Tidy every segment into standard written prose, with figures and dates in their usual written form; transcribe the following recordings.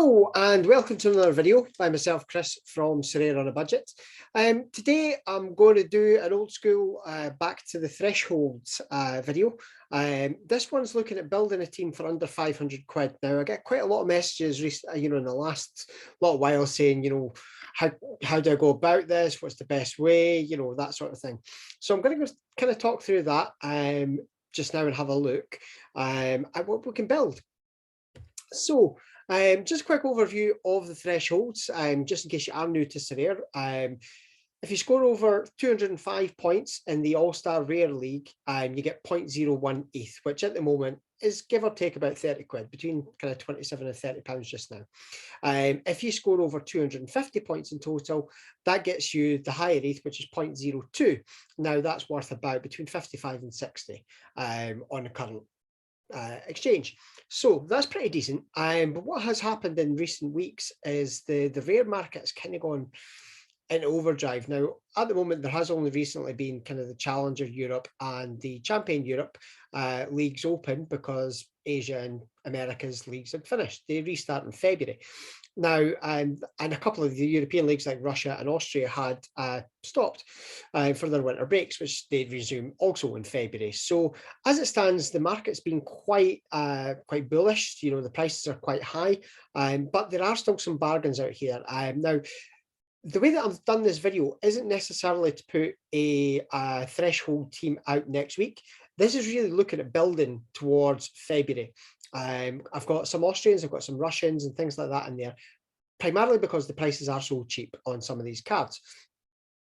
Hello and welcome to another video by myself, Chris from Sorare on a Budget. Today I'm going to do an old school back to the thresholds video. This one's looking at building a team for under 500 quid. Now I get quite a lot of messages in the last little while saying, how do I go about this? What's the best way? That sort of thing. So I'm going to kind of talk through that just now and have a look at what we can build. So just a quick overview of the thresholds, just in case you are new to Sorare. If you score over 205 points in the All-Star Rare League, you get 0.01 ETH, which at the moment is give or take about 30 quid, between kind of 27 and 30 pounds just now. If you score over 250 points in total, that gets you the higher ETH, which is 0.02. Now that's worth about between 55 and 60 on the current exchange. So that's pretty decent. But what has happened in recent weeks is the rare market has kind of gone in overdrive. Now, at the moment, there has only recently been kind of the Challenger Europe and the Champion Europe leagues open because Asia and America's leagues had finished. They restart in February. Now, and a couple of the European leagues like Russia and Austria had stopped for their winter breaks, which they'd resume also in February. So as it stands, the market's been quite bullish. The prices are quite high, but there are still some bargains out here. Now, the way that I've done this video isn't necessarily to put a threshold team out next week. This is really looking at building towards February. I've got some Austrians, I've got some Russians and things like that in there, primarily because the prices are so cheap on some of these cards.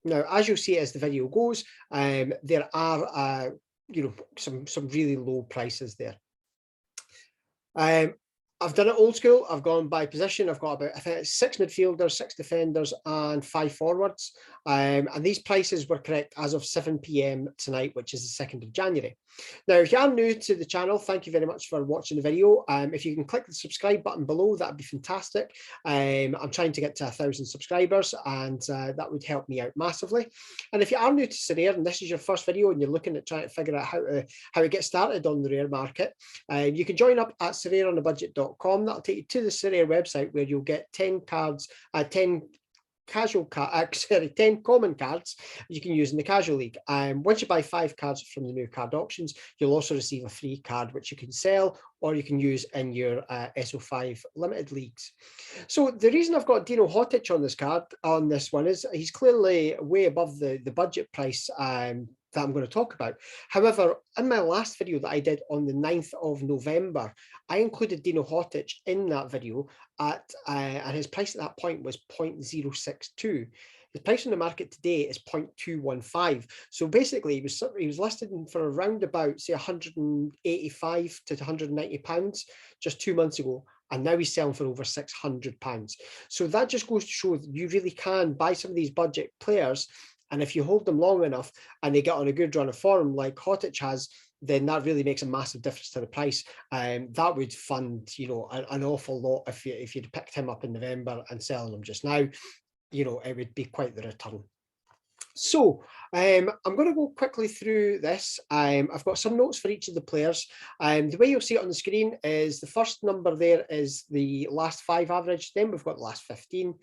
Now, as you'll see as the video goes, there are some really low prices there. I've done it old school. I've gone by position. I've got about, I think it's 6 midfielders, 6 defenders and 5 forwards. And these prices were correct as of 7 p.m. tonight, which is the 2nd of January. Now, if you are new to the channel, thank you very much for watching the video. If you can click the subscribe button below, that'd be fantastic. I'm trying to get to 1,000 subscribers and that would help me out massively. And if you are new to Sorare and this is your first video and you're looking at trying to figure out how to get started on the rare market, you can join up at sorareonabudget.com. That'll take you to the Sorare website where you'll get 10 cards, 10 common cards you can use in the casual league. Once you buy 5 cards from the new card auctions, you'll also receive a free card which you can sell or you can use in your SO5 limited leagues. So the reason I've got Dino Hotic on this card, on this one, is he's clearly way above the budget price that I'm going to talk about. However, in my last video that I did on the 9th of November, I included Dino Hotic in that video and his price at that point was 0.062. The price on the market today is 0.215. So basically, he was listed for around about, say, 185 to 190 pounds just 2 months ago. And now he's selling for over £600. So that just goes to show that you really can buy some of these budget players. And if you hold them long enough and they get on a good run of form like Hotic has, then that really makes a massive difference to the price. That would fund, an awful lot if you'd picked him up in November and selling him just now. It would be quite the return. So I'm going to go quickly through this. I've got some notes for each of the players. The way you'll see it on the screen is the first number there is the last 5 average. Then we've got the last 15.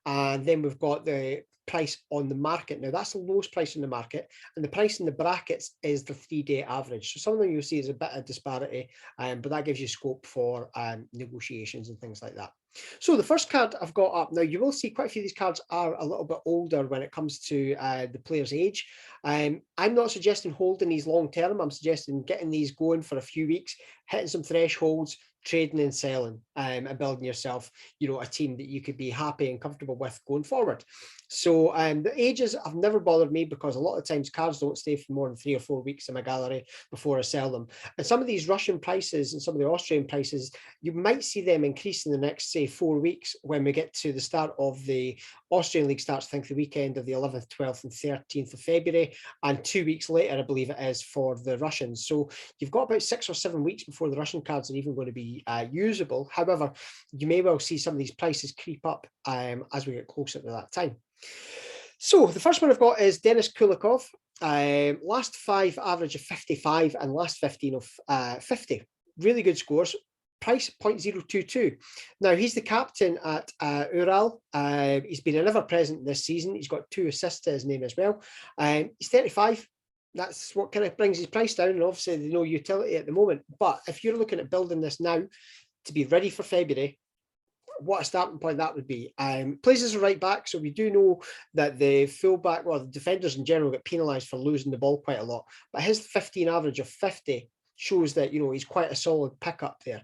And then we've got the price on the market. Now that's the lowest price in the market, and the price in the brackets is the 3-day average. So some of them you'll see is a bit of disparity, but that gives you scope for negotiations and things like that. So the first card I've got up, now you will see quite a few of these cards are a little bit older when it comes to the player's age. I'm not suggesting holding these long term. I'm suggesting getting these going for a few weeks, hitting some thresholds, trading and selling, and building yourself, a team that you could be happy and comfortable with going forward. So the ages have never bothered me because a lot of times cards don't stay for more than 3 or 4 weeks in my gallery before I sell them. And some of these Russian prices and some of the Austrian prices, you might see them increase in the next, say, 4 weeks when we get to the start of the Austrian league starts, I think the weekend of the 11th, 12th and 13th of February, and 2 weeks later, I believe it is, for the Russians. So you've got about 6 or 7 weeks before the Russian cards are even going to be usable. However, you may well see some of these prices creep up as we get closer to that time. So the first one I've got is Denis Kulikov. Last 5 average of 55 and last 15 of 50. Really good scores. price 0.022. Now, he's the captain at Ural. He's been an ever-present this season. He's got 2 assists to his name as well. He's 35. That's what kind of brings his price down, and obviously there's no utility at the moment. But if you're looking at building this now to be ready for February, what a starting point that would be. Plays as a right back, so we do know that the fullback, well, the defenders in general get penalised for losing the ball quite a lot. But his 15 average of 50 shows that, you know, he's quite a solid pickup there.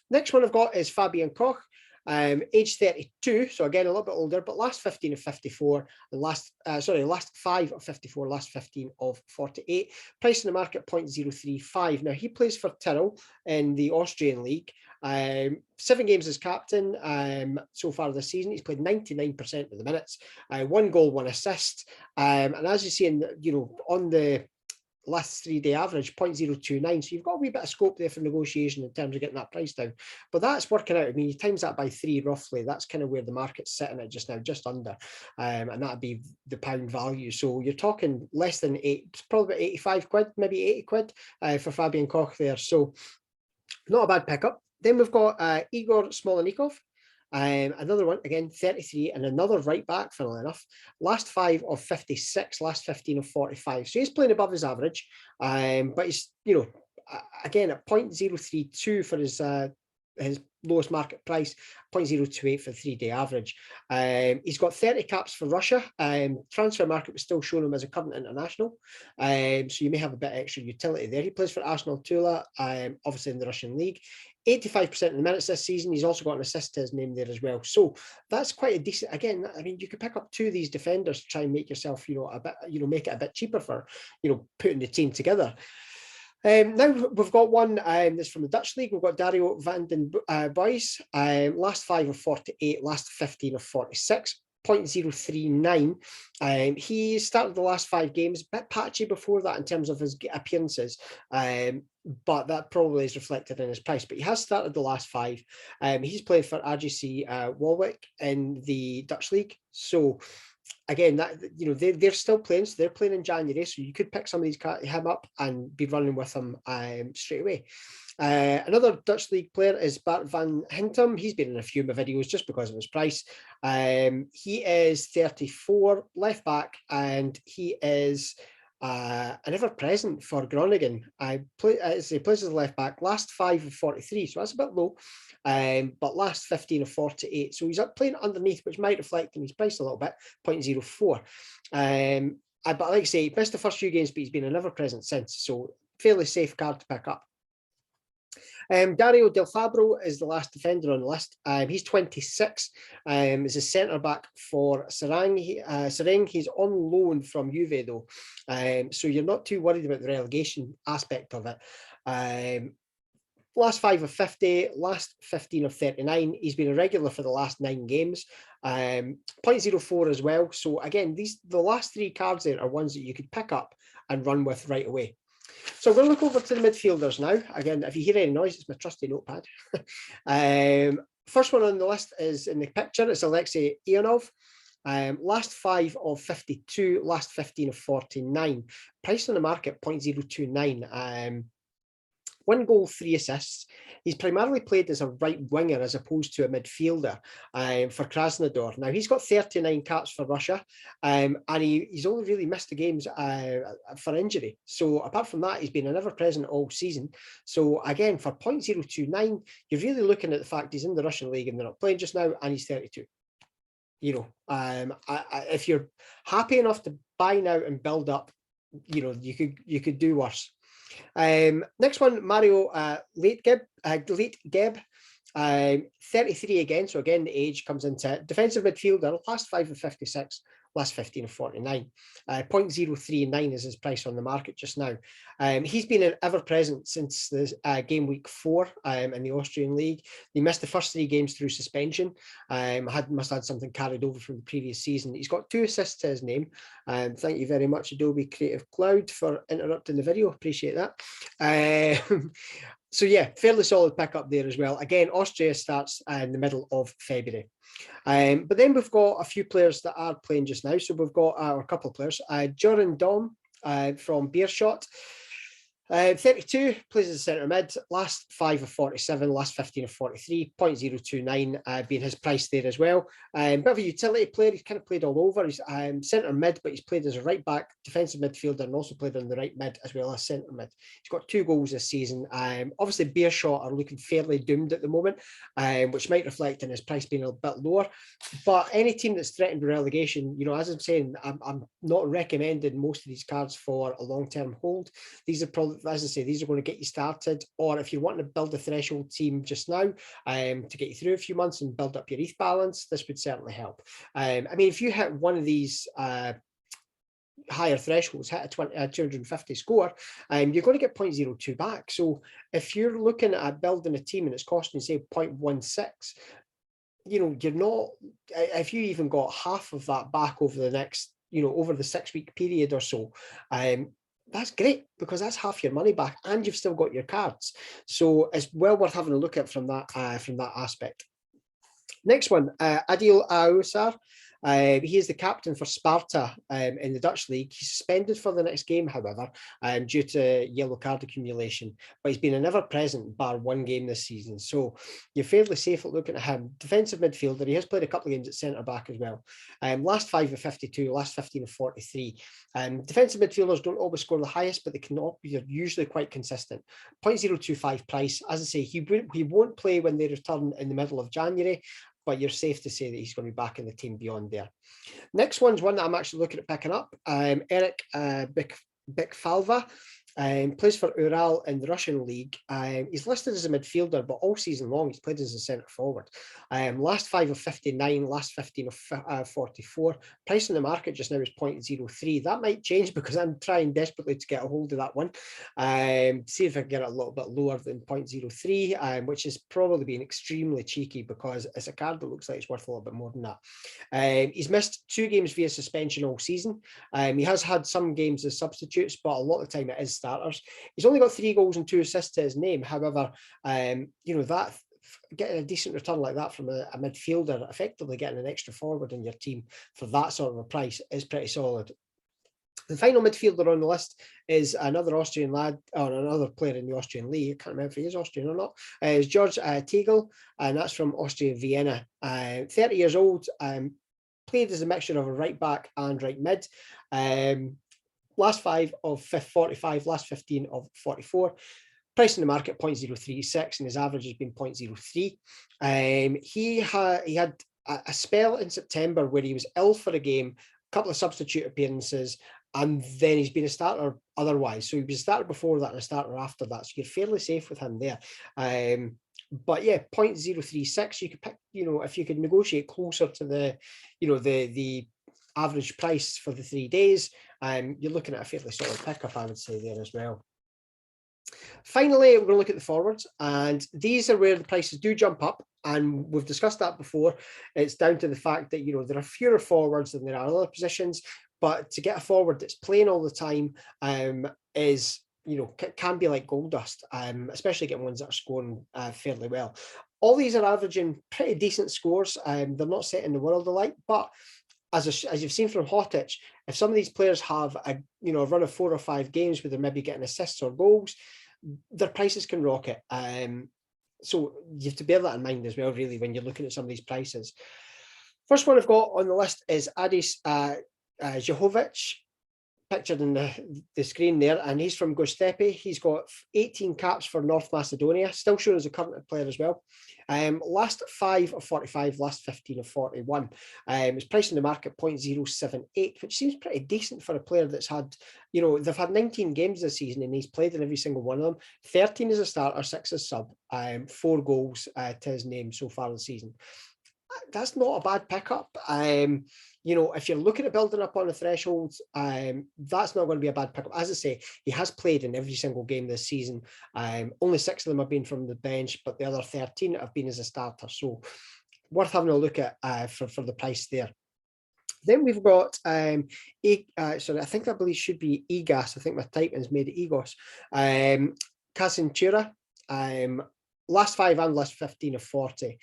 Next one I've got is Fabian Koch. Age 32, so again a little bit older, but last 15 of 54, and last 5 of 54, last 15 of 48. Price in the market 0.035. Now he plays for Tyrrell in the Austrian league. 7 games as captain so far this season. He's played 99% of the minutes. 1 goal, 1 assist, and as you see in on the last 3-day average 0.029, so you've got a wee bit of scope there for negotiation in terms of getting that price down, but that's working out. I mean, you times that by 3 roughly, that's kind of where the market's sitting at just now, just under, and that'd be the pound value. So you're talking less than 8, probably about 85 quid, maybe 80 quid for Fabian Koch there, so not a bad pickup. Then we've got Igor Smolenikov. Another one, again, 33, and another right back, funnily enough. Last 5 of 56, last 15 of 45. So he's playing above his average, but he's, again, at 0.032 for his lowest market price, 0.028 for the 3-day average. He's got 30 caps for Russia. Transfer market was still showing him as a current international, so you may have a bit extra utility there. He plays for Arsenal Tula, obviously in the Russian league. 85% of the minutes this season. He's also got an assist to his name there as well. So that's quite a decent, again, I mean, you could pick up 2 of these defenders to try and make yourself, a bit, make it a bit cheaper for, putting the team together. Now we've got one that's from the Dutch league. We've got Dario van den Buys. Last 5 of 48, last 15 of 46. 0.039. He started the last 5 games, a bit patchy before that in terms of his appearances, but that probably is reflected in his price. But he has started the last 5. He's played for RGC Warwick in the Dutch league. So again, that they're still playing, so they're playing in January, so you could pick some of these him up and be running with him straight away. Another Dutch league player is Bart van Hintem. He's been in a few of my videos just because of his price. He is 34, left back, and he is an ever-present for Groningen. He plays as a left back. Last 5 of 43, so that's a bit low, but last 15 of 48. So he's up playing underneath, which might reflect in his price a little bit, 0.04. But like I say, he missed the first few games, but he's been an ever-present since, so fairly safe card to pick up. Dario Del Fabro is the last defender on the list. He's 26. Is a centre back for Sorare. He's on loan from Juve though, so you're not too worried about the relegation aspect of it. Last 5 of 50, last 15 of 39. He's been a regular for the last 9 games. 0.04 as well. So again, the last 3 cards there are ones that you could pick up and run with right away. So I'm going to look over to the midfielders now. Again, if you hear any noise, it's my trusty notepad. First one on the list is in the picture. It's Alexei Ionov. Last 5 of 52, last 15 of 49. Price on the market, 0.029. 1 goal, 3 assists. He's primarily played as a right winger as opposed to a midfielder for Krasnodar. Now, he's got 39 caps for Russia, and he's only really missed the games for injury. So apart from that, he's been an ever-present all season. So again, for 0.029, you're really looking at the fact he's in the Russian league and they're not playing just now, and he's 32. If you're happy enough to buy now and build up, you could do worse. Next one, Mario Leitgeb, 33 again. So again, the age comes into it. Defensive midfielder, last 5 of 56, last 15 of 49. 0.039 is his price on the market just now. He's been an ever-present since the game week 4 in the Austrian league. He missed the first 3 games through suspension. Must have had something carried over from the previous season. He's got 2 assists to his name. Thank you very much, Adobe Creative Cloud, for interrupting the video. Appreciate that. So yeah, fairly solid pickup there as well. Again, Austria starts in the middle of February. But then we've got a few players that are playing just now. So we've got a couple of players. Joran Dom from Beerschot. 32 plays as a centre mid, last 5 of 47, last 15 of 43, 0.029 being his price there as well. Bit of a utility player, he's kind of played all over. He's centre mid, but he's played as a right back, defensive midfielder, and also played on the right mid as well as centre mid. He's got 2 goals this season. Obviously, Beershot are looking fairly doomed at the moment, which might reflect in his price being a bit lower. But any team that's threatened with relegation, as I'm saying, I'm not recommending most of these cards for a long-term hold. These are probably, as I say, these are going to get you started, or if you're wanting to build a threshold team just now to get you through a few months and build up your ETH balance, this would certainly help. I mean, if you hit one of these higher thresholds, hit a 250 score, you're going to get 0.02 back. So if you're looking at building a team and it's costing, say, 0.16, you're not, if you even got half of that back over the next, over the 6-week period or so, that's great, because that's half your money back and you've still got your cards. So it's well worth having a look at from that aspect. Next one, Adil Aousar. He is the captain for Sparta in the Dutch league. He's suspended for the next game, however, due to yellow card accumulation, but he's been an ever-present bar one game this season. So you're fairly safe at looking at him. Defensive midfielder. He has played a couple of games at centre-back as well. Last 5 of 52, last 15 of 43. Defensive midfielders don't always score the highest, but they're usually quite consistent. 0.025 price. As I say, he won't play when they return in the middle of January, but you're safe to say that he's going to be back in the team beyond there. Next one's one that I'm actually looking at picking up. Eric Bikfalva. Plays for Ural in the Russian league. He's listed as a midfielder, but all season long he's played as a centre forward. Last 5 of 59, last 15 of 44. Price in the market just now is 0.03. That might change because I'm trying desperately to get a hold of that one. See if I can get it a little bit lower than 0.03, which is probably being extremely cheeky because it's a card that looks like it's worth a little bit more than that. He's missed 2 games via suspension all season. He has had some games as substitutes, but a lot of the time it is starters. He's only got 3 goals and 2 assists to his name. However, that getting a decent return like that from a midfielder, effectively getting an extra forward in your team for that sort of a price is pretty solid. The final midfielder on the list is another Austrian lad, or another player in the Austrian league. I can't remember if he is Austrian or not. Is George Tegel, and that's from Austria Vienna. 30 years old, played as a mixture of a right back and right mid. Last 5 of 45, last 15 of 44. Price in the market 0.036, and his average has been 0.03. He had a spell in September where he was ill for a game, a couple of substitute appearances, and then he's been a starter otherwise. So he was a starter before that and a starter after that. So you're fairly safe with him there. But yeah, 0.036, you could pick, if you could negotiate closer to the average price for the 3 days, you're looking at a fairly solid pickup, I would say, there as well. Finally, we're going to look at the forwards, and these are where the prices do jump up, and we've discussed that before. It's down to the fact that there are fewer forwards than there are other positions, but to get a forward that's playing all the time is can be like gold dust, especially getting ones that are scoring fairly well. All these are averaging pretty decent scores. They're not setting the world alight, but as you've seen from Hotic, if some of these players have a run of 4 or 5 games where they're maybe getting assists or goals, their prices can rocket. So you have to bear that in mind as well, really, when you're looking at some of these prices. First one I've got on the list is Adis Jehovic, pictured in the screen there, and he's from Gostepe. He's got 18 caps for North Macedonia, still shown as a current player as well. Last 5 of 45, last 15 of 41. His price in the market 0.078, which seems pretty decent for a player that's had, they've had 19 games this season and he's played in every single one of them. 13 as a starter, 6 as sub, 4 goals to his name so far this season. That's not a bad pickup. If you're looking at building up on the threshold, that's not going to be a bad pickup. As I say, he has played in every single game this season. Only 6 of them have been from the bench, but the other 13 have been as a starter. So worth having a look at for the price there. Then we've got, sorry, I believe should be EGAS. I think my typing's made it EGOS. Kasinchura, last 5 and last 15 of 40.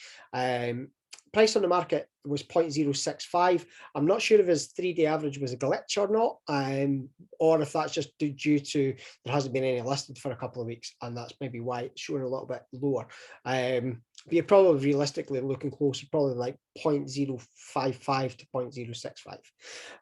Price on the market was 0.065. I'm not sure if his 3-day average was a glitch or not, or if that's just due to there hasn't been any listed for a couple of weeks, and that's maybe why it's showing a little bit lower. But you're probably realistically looking closer, probably like 0.055 to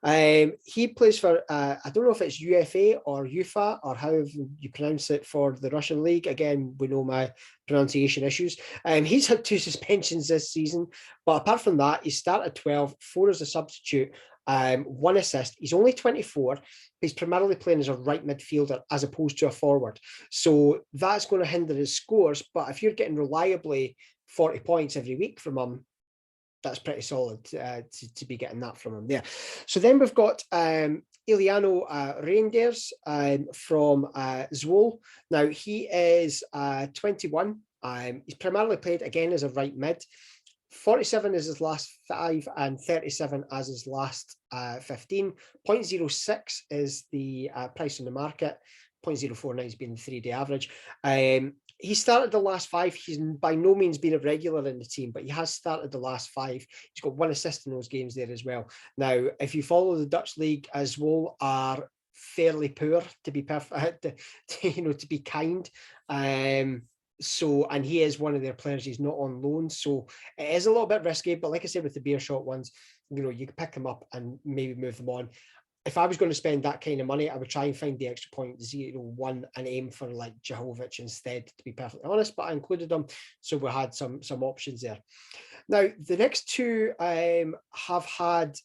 0.065. He plays for, I don't know if it's UFA or UFA or however you pronounce it for the Russian league. Again, we know my pronunciation issues. He's had 2 suspensions this season, but apart from that, he started 12, 4 as a substitute, 1 assist. He's only 24. He's primarily playing as a right midfielder as opposed to a forward. So that's going to hinder his scores. But if you're getting reliably 40 points every week from him, that's pretty solid to be getting that from him there. So then we've got Iliano Reinders from Zwolle. Now, he is 21. He's primarily played, again, as a right mid. 47 is his last 5 and 37 as his last 15. 0.06 is the price on the market. 0.049 has been the 3-day average. He started the last 5. He's by no means been a regular in the team, but he has started the last 5. He's got 1 assist in those games there as well. Now, if you follow the Dutch league, as well, are fairly poor, to be perfect, to be kind. So, and he is one of their players. He's not on loan, so it is a little bit risky. But like I said, with the beer shot ones, you can pick them up and maybe move them on. If I was going to spend that kind of money, I would try and find the extra 0.01 and aim for like Jehovic instead, to be perfectly honest. But I included them, so we had some options there. Now, the next 2 have had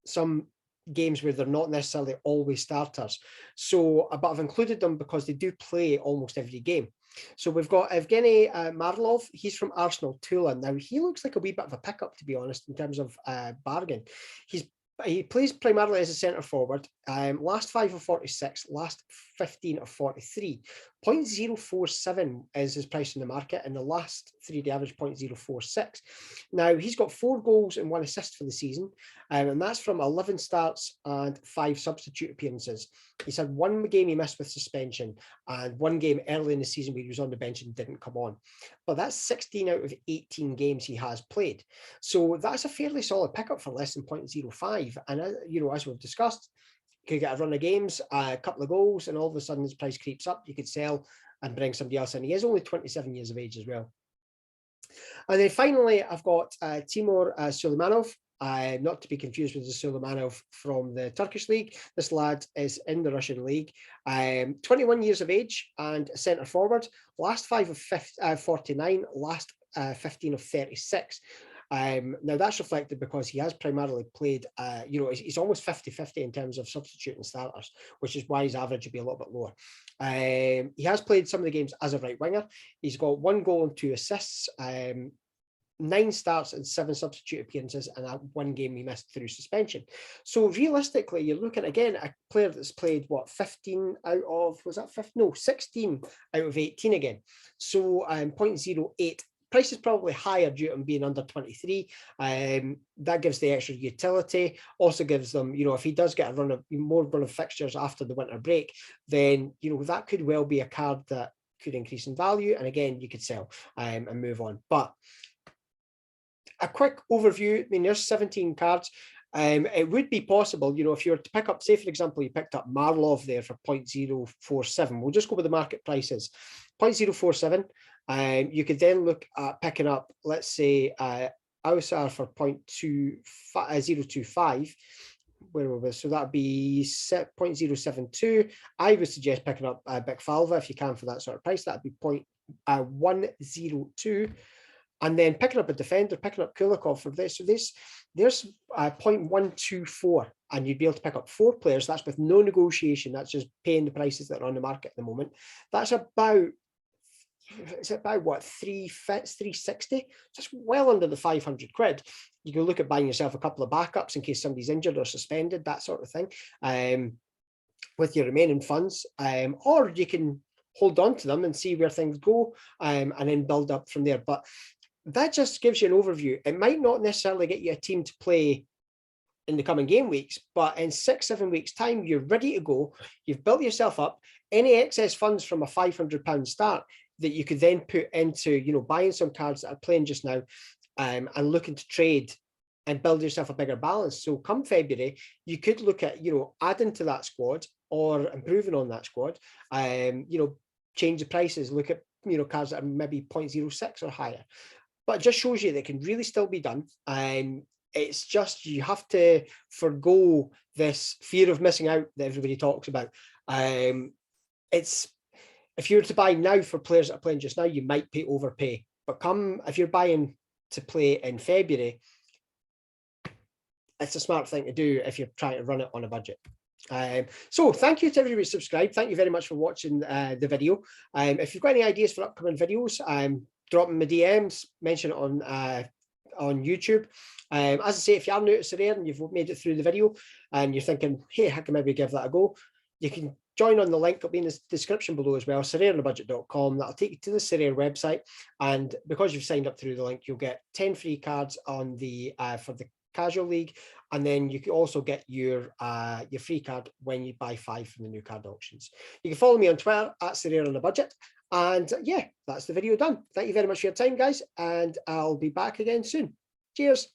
some games where they're not necessarily always starters. So, but I've included them because they do play almost every game. So we've got Evgeny Marlov. He's from Arsenal Tula. Now, he looks like a wee bit of a pickup, to be honest, in terms of bargain. He plays primarily as a centre forward. Last 5 of 46, last 15 of 43. 0.047 is his price in the market, and the last 3-day average 0.046. Now, he's got 4 goals and 1 assist for the season, and that's from 11 starts and 5 substitute appearances. He's had 1 game he missed with suspension and 1 game early in the season where he was on the bench and didn't come on. But that's 16 out of 18 games he has played. So that's a fairly solid pickup for less than 0.05. And, as we've discussed, you could get a run of games, a couple of goals, and all of a sudden his price creeps up. You could sell and bring somebody else in. He is only 27 years of age as well. And then finally, I've got Timur Suleimanov. Not to be confused with the Suleimanov from the Turkish league. This lad is in the Russian league. 21 years of age and centre forward. Last 5 of 49, last 15 of 36. Now, that's reflected because he has primarily played, he's almost 50-50 in terms of substituting starters, which is why his average would be a little bit lower. He has played some of the games as a right winger. He's got 1 goal and 2 assists, 9 starts and 7 substitute appearances, and that 1 game he missed through suspension. So realistically, you're looking again at a player that's played 15 out of, was that 15? No, 16 out of 18 again. So 0.08. Price is probably higher due to him being under 23. That gives the extra utility. Also gives them, if he does get more run of fixtures after the winter break, then that could well be a card that could increase in value. And again, you could sell and move on. But a quick overview. I mean, there's 17 cards. It would be possible, if you were to pick up, say, for example, you picked up Marlov there for 0.047. We'll just go with the market prices. 0.047. You could then look at picking up, let's say, Ausar for 0.025. Where were we? So that'd be 0.072. I would suggest picking up Bikfalva if you can for that sort of price. That'd be 0.102. And then picking up a defender, picking up Kulikov for this. So there's 0.124, and you'd be able to pick up 4 players. That's with no negotiation. That's just paying the prices that are on the market at the moment. That's about, what, 360? Just well under the 500 quid. You can look at buying yourself a couple of backups in case somebody's injured or suspended, that sort of thing, with your remaining funds. Or you can hold on to them and see where things go, and then build up from there. But that just gives you an overview. It might not necessarily get you a team to play in the coming game weeks, but in 6-7 weeks' time, you're ready to go. You've built yourself up. Any excess funds from a £500 start that you could then put into, buying some cards that are playing just now, and looking to trade and build yourself a bigger balance. So come February, you could look at, adding to that squad or improving on that squad. Change the prices, look at, cards that are maybe 0.06 or higher. But it just shows you that it can really still be done. It's just, you have to forgo this fear of missing out that everybody talks about. If you were to buy now for players that are playing just now, you might overpay. But if you're buying to play in February, it's a smart thing to do if you're trying to run it on a budget. So thank you to everybody who subscribed. Thank you very much for watching the video. If you've got any ideas for upcoming videos, drop them in my DMs, mention it on YouTube. As I say, if you are new to Sorare and you've made it through the video and you're thinking, hey, I can maybe give that a go, you can join on the link. It'll be in the description below as well, sorareonabudget.com. That'll take you to the Sorare website. And because you've signed up through the link, you'll get 10 free cards on for the casual league, and then you can also get your free card when you buy 5 from the new card auctions. You can follow me on Twitter at SorareOnABudget, and yeah, that's the video done. Thank you very much for your time, guys, and I'll be back again soon. Cheers.